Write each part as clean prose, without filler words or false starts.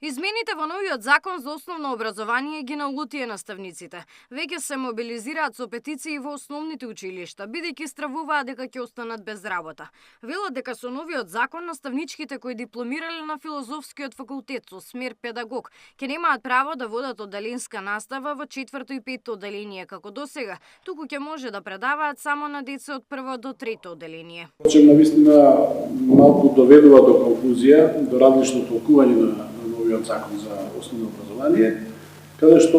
Измените во новиот закон за основно образование ги налутија наставниците. Веќе се мобилизираат со петиции во основните училишта, бидејќи стравуваат дека ќе останат без работа. Велат дека со новиот закон наставничките кои дипломирале на филозофскиот факултет со смер педагог ќе немаат право да водат одделенска настава во 4-то и 5-то одделение како досега, туку ќе може да предаваат само на деца од 1-во до 3-то одделение. Че навистина малку доведува до конфузија, до различно толкување на новиот закон за основно образование, каде што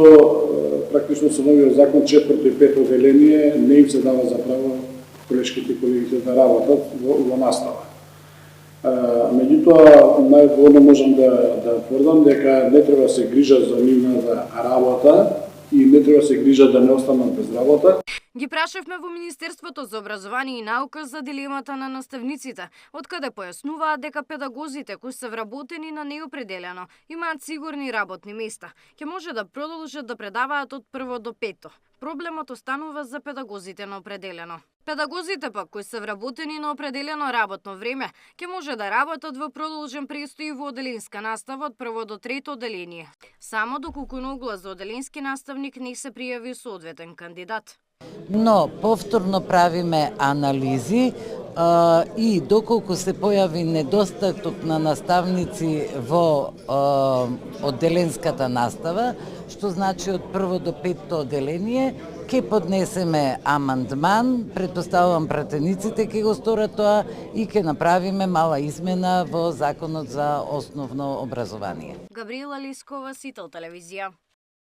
практично со новиот закон 4-то и 5-то одделение не им се дава за право колешките колегите да работат во настава. Меѓутоа, најодговорно можам да тврдам дека не треба да се грижат за нивната работа и не треба да се грижат да не останат без работа. Ги прашавме во Министерството за образование и наука за дилемата на наставниците, откаде појаснуваат дека педагозите кои се вработени на неопределено имаат сигурни работни места, ќе може да продолжат да предаваат од 1-во до 5-то. Проблемот останува за педагозите на определено. Педагозите пак кои се вработени на определено работно време ќе може да работат во продолжен престој во одделенска настава од 1-во до 3-то одделение, само доколку на оглас за одделенски наставник не се пријави соодветен кандидат. Но повторно правиме анализи и доколку се појави недостаток на наставници во одделенската настава, што значи од 1-во до 5-то одделение, ќе поднесеме амандман, претпоставувам пратениците ќе го сторат тоа и ќе направиме мала измена во Законот за основно образование. Габриела Лискова, Сител телевизија.